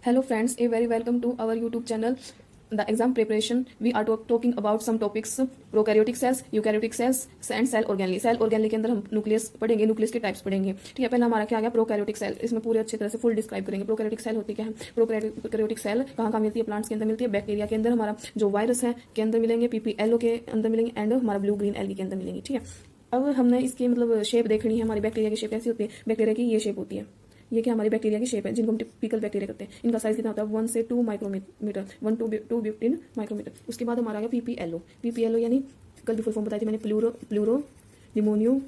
Hello friends, a very welcome to our YouTube channel. The exam preparation, we are talking about some topics: prokaryotic cells, eukaryotic cells and cell organelle. Cell organelle के अंदर हम nucleus पढ़ेंगे, nucleus के types पढ़ेंगे। ठीक है, पहला हमारा क्या आ गया प्रोकैरियोटिक सेल। इसमें पूरे अच्छी तरह से फुल डिस्क्राइब करेंगे। प्रोकैरियोटिक सेल होती क्या है, प्रोकैरियोटिक सेल कहाँ कहाँ मिलती है, प्लांट्स के अंदर मिलती है, बैक्टीरिया के अंदर, हमारा जो वायरस है के अंदर मिलेंगे, पीपीएलओ के अंदर मिलेंगे एंड हमारा ब्लू ग्रीन एलगी के अंदर मिलेंगे। ठीक है, अब हमने इसकी मतलब शेप देखनी है। हमारी बैक्टीरिया की शेप कैसी होती है, बैक्टीरिया की ये शेप होती है। ये क्या हमारी बैक्टीरिया की शेप है, जिनको हम टिपिकल बैक्टीरिया करते हैं। इनका साइज कितना होता है 1 से 2 माइक्रोमीटर, 1 to 2 15 माइक्रोमीटर। उसके बाद हमारा आ गया पीपीएलओ। पीपीएलओ यानी कल भी फुल फॉर्म बताई थी मैंने, प्लूरो निमोनियो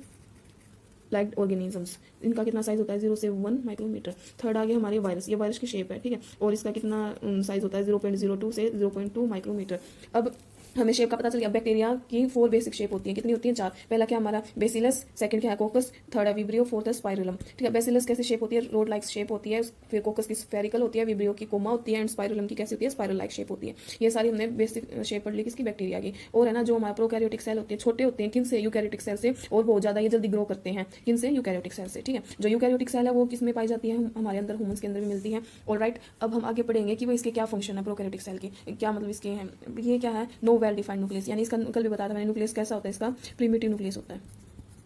लाइक ऑर्गेनिजम्स। इनका कितना साइज होता है 0 से 1 माइक्रोमीटर। थर्ड आ गया हमारे वायरस, ये वायरस की शेप है। ठीक है, और इसका कितना साइज होता है 0.02 से 0.2 माइक्रोमीटर। अब हमें शेप का पता चल गया। बैक्टीरिया की 4 बेसिक शेप होती है। कितनी होती है? 4। पहला क्या हमारा बेसिलस, सेकंड क्या है कोकस, थर्ड है विब्रियो, फोर्थ है स्पाइरुलम। ठीक है, बेसिलस कैसी शेप होती है, रोड लाइक शेप होती है। फिर कोकस की स्फेरिकल होती है, विब्रियो की कोमा होती है एंड स्पाइरुलम की कैसी होती है, स्पाइरल लाइक शेप होती है। ये सारी हमने बेसिक शेप पढ़ ली किसकी, बैक्टीरिया की। और है ना जो हमारा प्रोकैरियोटिक सेल होते हैं, छोटे होते हैं किनसे, यूकैरियोटिक सेल से, और बहुत ज्यादा ये जल्दी ग्रो करते हैं किनसे, यूकैरियोटिक सेल से। ठीक है, जो यूकैरियोटिक सेल है वो किसमें पाई जाती है, हमारे अंदर ह्यूमंस के अंदर भी मिलती है। ऑलराइट, अब हम आगे पढ़ेंगे कि वो इसके क्या फंक्शन है, प्रोकैरियोटिक सेल के क्या मतलब इसके हैं। ये क्या है, नो वेल डिफाइंड न्यूक्लियस, यानी इसका कल भी बताया था मैंने, न्यूक्लियस कैसा होता है इसका, प्रिमिटिव न्यूक्लियस होता है।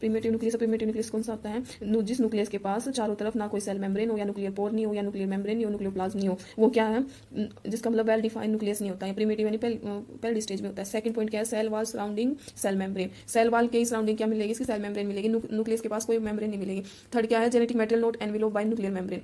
प्रिमिटिव न्यूक्लियस कौन सा होता है, जिस न्यूक्लियस के पास चारों तरफ ना कोई सेल मेम्ब्रेन हो, या न्यूक्लियर पोर नहीं हो, या न्यूक्लियर मेम्ब्रेन नहीं हो, न्यूक्लियोप्लाज्म नहीं हो, वो क्या है, जिसका मतलब वेल डिफाइंड न्यूक्लियस नहीं होता है। प्रिमिटिव यानी पहली स्टेज में होता है। सेकंड पॉइंट क्या है, cell wall surrounding cell membrane. Cell wall के सराउंडिंग क्या मिलेगी, इसकी सेल मेम्ब्रेन मिलेगी, न्यूक्लियस के पास कोई मेम्ब्रेन नहीं मिलेगी। थर्ड क्या है, genetic material not envelope bye nuclear membrane.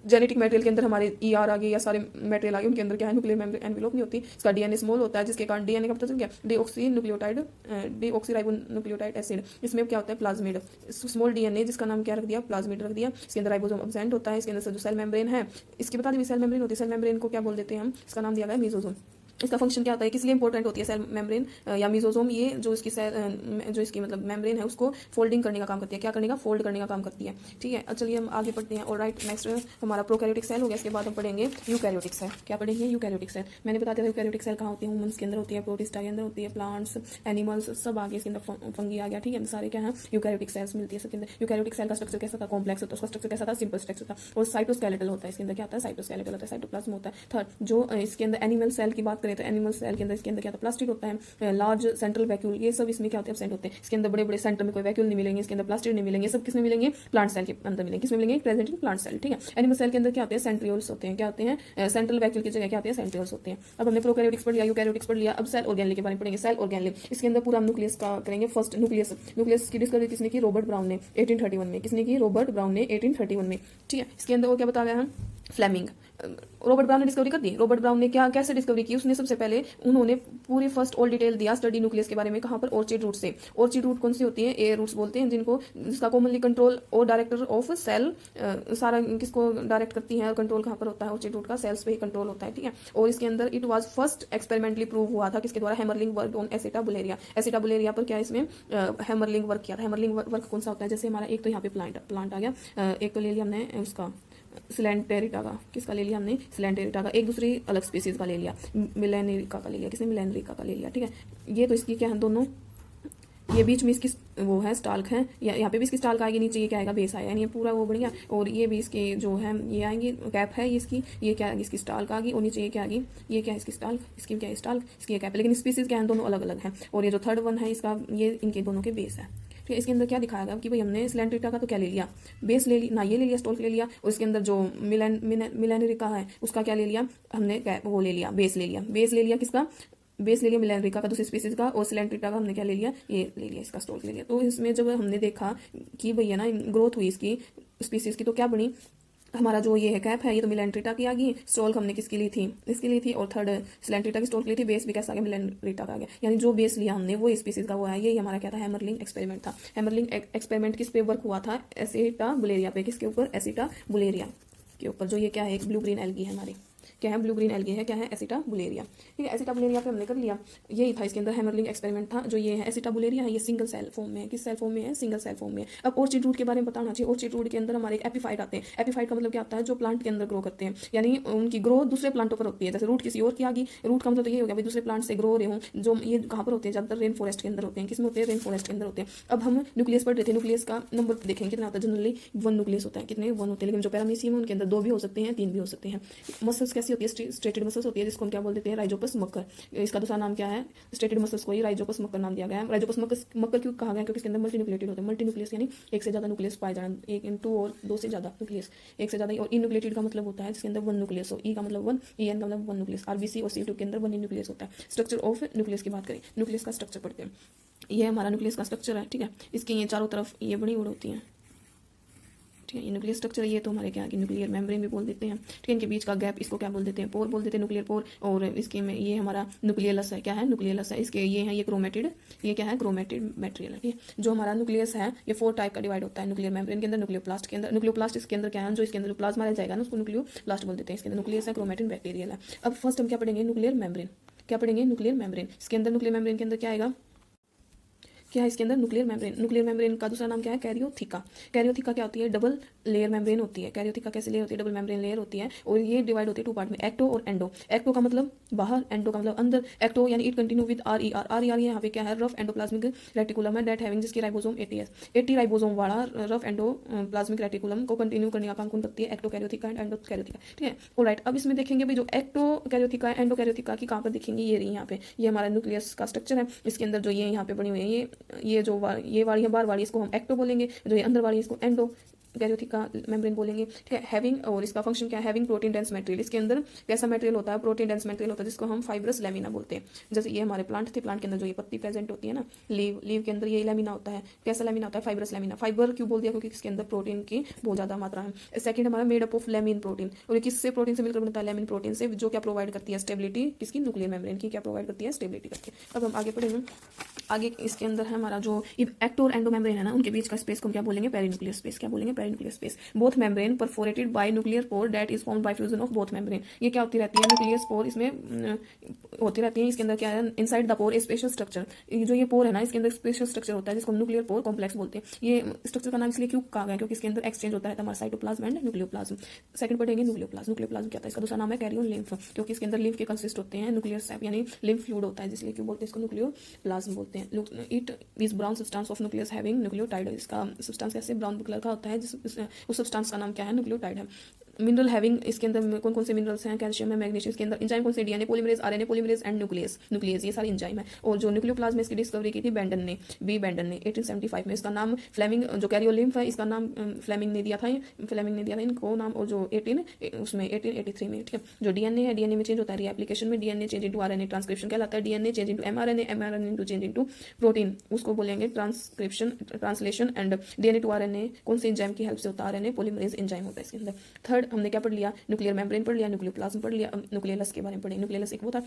Genetic material के अंदर हमारे ईआर आ गए या सारे मटेरियल आ गए, उनके अंदर क्या है, न्यूक्लियर मेम्ब्रेन एनवेलोप नहीं होती। इसका डीएनए स्मॉल होता है, जिसके कारण डीएनए का पता चल गया, डीऑक्सीराइबोन्यूक्लियोटाइड एसिड। इसमें क्या होता है, प्लाज्मिड, स्मॉल डीएनए जिसका नाम क्या रख दिया, प्लाज्मिड रख दिया। इसके अंदर राइबोसोम एब्सेंट होता है। इसके अंदर जो सेल मेम्ब्रेन है, इसकी बता दी सेल मेम्ब्रेन होती है। सेल मेम्ब्रेन को क्या बोल देते हैं हम, इसका नाम दिया गया है मेसोसोम। इसका फंक्शन क्या होता है, किस लिए इंपॉर्टेंट होती है सेल मेम्ब्रेन या मेसोसोम, ये जो इसकी जो इसकी मतलब मेम्ब्रेन है उसको फोल्डिंग करने का काम करती है। क्या करने का, फोल्ड करने का काम करती है। ठीक है, चलिए हम आगे पढ़ते हैं। ऑलराइट, नेक्स्ट हमारा प्रोकैरियोटिक सेल हो गया। इसके बाद हम पढ़ेंगे यूकैरियोटिक सेल। क्या पढ़ेंगे, यूकैरियोटिक सेल। मैंने बता दिया था यूकैरियोटिक सेल कहाँ होती है, ह्यूमंस के अंदर होती है, प्रोटिस्टा के अंदर होती है, प्लांट्स एनिमल्स सब आगे इसके अंदर फंगी आ गया। ठीक है, सारे क्या है, यूकैरियोटिक सेल्स मिलती है सबके अंदर। यूकैरियोटिक सेल का स्ट्रक्चर कैसा था, कॉम्प्लेक्स होता है। उसका स्ट्रक्चर कैसा था, सिंपल स्ट्रक्चर था। और साइटोस्केलेटल होता है, इसके अंदर क्या होता है, साइटोस्केलेटल होता है, साइटोप्लाज्म होता है। थर्ड जो इसके अंदर एनिमल सेल की बात करें तो एनिमल सेल के अंदर इसके अंदर क्या था, प्लास्टिड होता है, लार्ज सेंट्रल वैक्यूल, ये सब इसमें क्या होते हैं, एब्सेंट होते हैं। इसके अंदर बड़े बड़े सेंटर में कोई वैक्यूल नहीं मिलेंगे, इसके अंदर प्लास्टिड नहीं मिलेंगे, सब किसमें मिलेंगे, प्लांट सेल के अंदर मिलेंगे। किसमें मिलेंगे, प्रेजेंट इन प्लांट सेल। ठीक है, एनिमल सेल के अंदर क्या होते हैं, सेंट्रियोल्स होते हैं। क्या होते हैं, सेंट्रल वैक्यूल की जगह क्या होते हैं, सेंट्रियोल्स होते हैं। अब हमने प्रोकैरियोटिक्स पढ़ लिया, यूकैरियोटिक्स पढ़ लिया। अब सेल ऑर्गेनेल के बारे में पढ़ेंगे। सेल ऑर्गेनेल, इसके अंदर पूरा न्यूक्लियस का करेंगे। फर्स्ट न्यूक्लियस की डिस्कवरी किसने की, रॉबर्ट ब्राउन ने 1831 में। किसने की, रॉबर्ट ब्राउन ने 1831 में। ठीक है, इसके अंदर वो क्या बताया है, फ्लेमिंग। रॉबर्ट ब्राउन ने डिस्कवरी कर दी। रॉबर्ट ब्राउन ने क्या कैसे डिस्कवरी की, उसने सबसे पहले उन्होंने पूरी फर्स्ट ऑल डिटेल दिया स्टडी न्यूक्लियस के बारे में। कहाँ पर, ऑर्चिड रूट से। ऑर्चिड रूट कौन सी होती है, ए रूट्स बोलते हैं, जिसका कॉमनली कंट्रोल और डायरेक्टर ऑफ सेल सारा किसको डायरेक्ट करती है, कंट्रोल कहाँ पर होता है, ऑर्चिड रूट का सेल्स पे ही कंट्रोल होता है। ठीक है, और इसके अंदर it was first experimentally prove हुआ था किसके द्वारा, हेमरलिंग वर्क ऑन एसिटाबुलेरिया। एसिटाबुलेरिया पर क्या इसमें हेमरलिंग वर्क किया था। हेमरलिंग वर्क कौन सा होता है, जैसे हमारा एक तो यहाँ पे प्लांट आ गया, एक तो ले लिया हमने उसका सिलेंटेरिटा का, किसका ले लिया हमने, सिलेंटेरिटा का। एक दूसरी अलग स्पीसीज का ले लिया, मिलेनरिका का ले लिया, किसने, मिलेनरिका का ले लिया। ठीक है, ये तो इसकी क्या है, दोनों ये बीच में इसकी वो है स्टाल्क है, यहाँ पे भी इसकी स्टाल्क आएगी, नीचे ये क्या आएगा, बेस आएगा, यानी ये पूरा वो बढ़िया। और ये भी इसके जो है ये आएंगे, कैप है इसकी, ये क्या आएगी, इसकी स्टाल्क आ गई, और नीचे ये क्या आ गई, ये क्या है इसकी स्टाल्क, इसकी क्या है स्टाल्क, इसकी कैप है। लेकिन स्पीसीज क्या है, दोनों अलग अलग है। और ये जो थर्ड वन है इसका, ये इनके दोनों के बेस है। ठीक है, इसके अंदर क्या दिखाया गया कि भाई हमने सिलेंट्रिका का तो क्या ले लिया, बेस ले लिया ना, ये ले लिया, स्टॉल्क ले लिया। और इसके अंदर जो मिलेनरिका है उसका क्या ले लिया हमने, वो ले लिया, बेस ले लिया। बेस ले लिया किसका, बेस ले लिया मिलेनरिका का, दूसरी स्पीसीज का। और सिलेंट्रिका का हमने क्या ले लिया, ये ले लिया, इसका स्टॉल्क ले लिया। तो इसमें जब हमने देखा कि भैया ना ग्रोथ हुई इसकी स्पीसीज की, तो क्या बनी, हमारा जो ये है कैप है, ये तो मिलेंट्रिटा की आ गई, स्टॉल्क हमने किसकी ली थी, इसकी ली थी। और थर्ड सिलेंट्रिटा की स्टॉल्क ली थी, बेस भी कैसा आ गया, मिलेंट्रिटा का आ गया। यानी जो बेस लिया हमने वो स्पीसीज का वो है। यही हमारा क्या था, हैमरलिंग एक्सपेरिमेंट था। हैमरलिंग एक्सपेरिमेंट किस पे वर्क हुआ था, एसिटाबुलेरिया पे। किसके ऊपर, एसिटाबुलेरिया के ऊपर, जो ये क्या है, एक ब्लू ग्रीन एल्गी है हमारी, क्या है, ब्लू ग्रीन एल्गी है, क्या है, एसिटाबुलेरिया। ठीक है, एसिटाबुलेरिया पे हमने कर लिया, यही था इसके अंदर हैमरलिंग एक्सपेरिमेंट था। जो ये है एसिटाबुलेरिया है, ये सिंगल सेल फॉर्म में है। किस सेल फॉर्म में है, सिंगल सेल फॉर्म में। अब ऑर्चिड रूट के बारे में बताना चाहिए। ऑर्चिड रूट के अंदर हमारे एक एपीफाइट आते हैं। एपीफाइट का मतलब क्या होता है, जो प्लांट के अंदर ग्रो करते हैं, यानी उनकी ग्रोथ दूसरे प्लांटों पर होती है। जैसे रूट किसी और की आ गई, रूट का मतलब तो ये हो गया भाई दूसरे प्लांट से ग्रो हो रहे हों। जो ये कहाँ पर होते हैं, ज़्यादातर रेन फॉरेस्ट के अंदर होते हैं। किसमें होते हैं, रेन फॉरेस्ट के अंदर होते हैं। अब हम न्यूक्लियस पढ़ रहे थे, न्यूक्लियस का नंबर देखेंगे कितना होता है। जनरली 1 न्यूक्लियस होता है, कितने 1 होते हैं। लेकिन जो पैरामीशियम है उनके अंदर 2 भी हो सकते हैं, 3 भी हो सकते हैं। मसल्स कैसी होती है, स्ट्रेटेड मसल्स होती है, जिसको हम क्या बोल देते हैं, राइजोपस मकर। इसका दूसरा नाम क्या है, स्ट्रेटेड मसल्स को ही राइजोपस मकर नाम दिया गया है। राइजोपस मकर क्यों कहा गया, क्योंकि इसके अंदर मल्टी न्यूक्लिएटेड होते हैं। मल्टी न्यूक्लियस यानी एक से ज़्यादा न्यूक्लियस पाए जाना, 1 2 और 2 से ज़्यादा न्यूक्लियस, एक से ज़्यादा। और इन्यूक्लिएटेड का मतलब होता है जिसके अंदर 1 न्यूक्लियस हो। ई का मतलब 1, EN का मतलब 1 न्यूक्लियस। आरबीसी और C2 के अंदर 1 न्यूक्लियस होता है। स्ट्रक्चर ऑफ न्यूक्लियस की बात करें, न्यूक्लियस का स्ट्रक्चर पढ़ते हैं। ये हमारा न्यूक्लियस का स्ट्रक्चर है। ठीक है, इसकी ये चारों तरफ ये बड़ी उड़ होती हैं। ठीक है, ये न्यूक्लियर स्ट्रक्चर, ये तो हमारे क्या कि न्यूक्लियर मेम्ब्रेन भी बोल देते हैं। ठीक है, इनके बीच का गैप, इसको क्या बोल देते हैं, पोर बोल देते हैं, न्यूक्लियर पोर। और इसके में ये हमारा न्यूक्लियस है, क्या है, न्यूक्लियस है। इसके ये है, ये क्रोमेटिड, ये क्या है, क्रोमेटिड मटेरियल है। ठीक है, जो हमारा न्यूक्लियस है ये 4 टाइप का डिवाइड होता है। न्यूक्लियर मेम्ब्रेन के अंदर, न्यूक्लियोप्लास्ट के अंदर। न्यूक्लियोप्लास्ट इसके अंदर क्या है, जो इसके अंदर प्लाज्मा रह जाएगा ना, उसको न्यूक्लियोप्लास्ट बोल देते हैं। इसके अंदर न्यूक्लियस है, क्रोमेटिन बैक्टीरियल है। अब फर्स्ट हम क्या पढ़ेंगे, न्यूक्लियर मेम्ब्रेन। क्या पढ़ेंगे, न्यूक्लियर मेम्ब्रेन। इसके अंदर न्यूक्लियर मेम्ब्रेन के अंदर क्या आएगा, क्या है इसके अंदर, न्यूक्लियर मेम्ब्रेन। न्यूक्लियर मेम्ब्रेन का दूसरा नाम क्या है, कैरियोथिका। कैरियोथिका क्या होती है, डबल लेयर मेम्ब्रेन होती है। कैरियोथिका कैसे लेयर होती है, डबल मेम्ब्रेन लेयर होती है। और ये डिवाइड होती है 2 पार्ट में, एक्टो और एंडो। एक्टो का मतलब बाहर, एंडो का मतलब अंदर। एक्टो यानी it continue with RER। RER यहाँ पे क्या है, रफ एंडोप्लाज्मिक रेटिकुलम है, दैट हैविंग जिसकी राइबोसोम 80 राइबोसोम वाला रफ एंडोप्लाज्मिक रेटिकुलम को कंटिन्यू करने का काम कौन करती है, एक्टो कैरियोथिका एंड एंडो कैरियोथिका। ठीक है, ऑलराइट। अब इसमें देखेंगे भाई जो एक्टो कैरियोथिका है, एंडो कैरियोथिका की कहाँ पर दिखेंगी, ये रही यहाँ पे। ये हमारा न्यूक्लियस का स्ट्रक्चर है। इसके अंदर जो ये यहाँ पे बनी हुई है, ये जो ये वाली है बाहर वाली, इसको हम एक्टो बोलेंगे। जो ये अंदर वाली इसको एंडो कैरियोथिका मेम्ब्रेन बोलेंगे। ठीक है, हैविंग, और इसका फंक्शन क्या है, हैविंग प्रोटीन डेंस मटेरियल। इसके अंदर कैसा मटेरियल होता है, प्रोटीन डेंस मटेरियल होता है, जिसको हम फाइब्रस लेमिना बोलते हैं। जैसे ये हमारे प्लांट थे, प्लांट के अंदर जो ये पत्ती प्रेजेंट होती है ना, लीव के अंदर ये लेमिना होता है। कैसा लेमिना होता है, फाइब्रस लेमिना। फाइबर क्यों बोल दिया, क्योंकि इसके अंदर प्रोटीन की बहुत ज्यादा मात्रा है। सेकंड हमारा made up of lamin protein. और किससे प्रोटीन से मिलकर बनता है, लेमिन प्रोटीन से, जो क्या प्रोवाइड करती है, स्टेबिलिटी। किसकी, न्यूक्लियर मेम्ब्रेन की क्या प्रोवाइड करती है, स्टेबिलिटी करती है। अब हम आगे पढ़ेंगे। आगे इसके अंदर है हमारा जो एक्टो और एंडो मेम्ब्रेन है ना, उनके बीच का स्पेस को क्या बोलेंगे, पेरिन्यूक्लियर स्पेस। क्या बोलेंगे, perinuclear space. Both membrane perforated bye nuclear pore that is formed by fusion of both membrane. ये क्या होती रहती है, न्यूक्लियर पोर इसमें होती रहती है। इसके अंदर क्या है, inside the pore special structure. जो ये पोर है ना, इसके अंदर स्पेशल स्ट्रक्चर होता है, जिसको न्यूक्लियर पोर कॉम्प्लेक्स बोलते हैं। ये स्ट्रक्चर का नाम इसलिए क्यों कहा गया, क्योंकि इसके अंदर एक्सचेंज होता है हमारा साइटोप्लाज्म एंड न्यूक्लियोप्लाज्म। सेकंड पढ़ेंगे न्यूक्लियोप्लाज्म। न्यूक्लियोप्लाज्म क्या होता है, इसका दूसरा नाम है कैरियोन लिम्फ, क्योंकि इसके अंदर लिम्फ के कंसिस्ट होते हैं। न्यूक्लियर सैप यानी लिम्फ फ्लूइड होता है, जिसलिए क्यों बोलते हैं इसको, न्यूक्लियोप्लाज्म बोलते हैं। It is brown substance of nucleus having nucleotide. इसका सब्सटेंस कैसे ब्राउन कलर का होता है, उस सब्सटेंस का नाम क्या है, न्यूक्लियोटाइड है। मिनरल हैविंग, इसके अंदर कौन कौन से मिनरल्स हैं, कैल्शियम है, मैग्नीशियम। इसके अंदर इंजाइम कौन से, DNA polymerase, RNA polymerase and nucleus, ये सारे इंजाइम है। और जो न्यूक्लियोप्लाज्म इसकी डिस्कवरी की थी बेंडन ने, बेंडन ने 1875 में। इसका नाम फ्लेमिंग, जो कैरियोलिम्फ है इसका नाम फ्लेमिंग ने दिया था, इनको नाम। और जो 1883 में। ठीक है, जो DNA है, DNA में चेंज होता है एप्लीकेशन में। DNA change into RNA transcription कहलाता है। DNA change into mRNA, mRNA into change into protein, उसको बोलेंगे transcription, translation. And DNA to RNA कौन से इंजाइम की हेल्प से होता है, RNA पॉलीमरेज इंजाइम होता है इसके अंदर। थर्ड हमने क्या पढ़ लिया, न्यूक्लियर मेम्ब्रेन पढ़ लिया, न्यूक्लियोप्लाज्म पढ़ लिया। न्यूक्लियस के बारे में पढ़े। न्यूक्लियस एक वो था,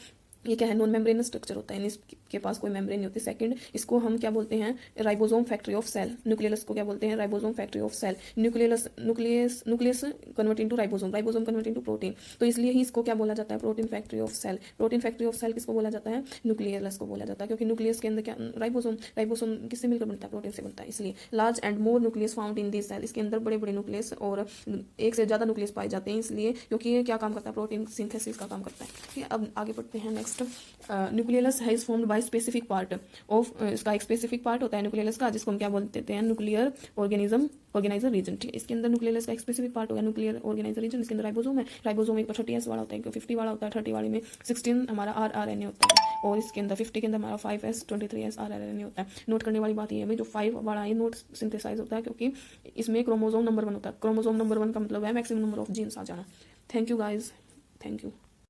ये क्या है, नॉन मेम्ब्रेनस स्ट्रक्चर होता है, इसके पास कोई मेम्ब्रेन नहीं होती। सेकंड, इसको हम क्या बोलते हैं, ribosome factory of cell. Nucleus को क्या बोलते हैं, ribosome factory of cell. Nucleus convert into ribosome, ribosome convert into protein, तो इसलिए ही इसको क्या बोला जाता है, protein factory of cell. Protein factory of cell किसको बोला जाता है, न्यूक्लियस को बोला जाता है, क्योंकि न्यूक्लियस के अंदर क्या, राइबोसोम किससे मिलकर बनता है, प्रोटीन से बनता है। इसलिए large and more nucleus found in this cell, इसके अंदर बड़े बड़े न्यूक्लियस और एक से ज्यादा न्यूक्लियस पाए जाते हैं, इसलिए क्योंकि ये क्या काम करता है, प्रोटीन सिंथेसिस का काम करता है। ठीक है, अब आगे बढ़ते हैं। नेक्स्ट, न्यूक्लियस है is formed by specific part of, इसका एक स्पेसिफिक पार्ट होता है न्यूक्लियस का, जिसको हम क्या बोलते हैं, न्यूक्लियर ऑर्गेनाइजर रीजन। ठीक है, इसके अंदर न्यूक्लियस का एक स्पेसिफिक पार्ट होगा न्यूक्लियर ऑर्गेनाइजर रीजन। इसके अंदर राइबोसोम है, राइबोसोम एक 30S वाला होता है, 50 वाला होता है, 30 वाले में 16 हमारा RNA होता है, और इसके अंदर 50 के अंदर हमारा 5S 23S RNA होता है। नोट करने वाली बात ये है भाई, जो 5 वाला है नोट सिंथेसाइज होता है, क्योंकि इसमें क्रोमोसोम नंबर 1 होता है। क्रोमोसोम नंबर 1 का मतलब है मैक्सिमम नंबर ऑफ जीन्स आ जाना। Thank you guys, thank you.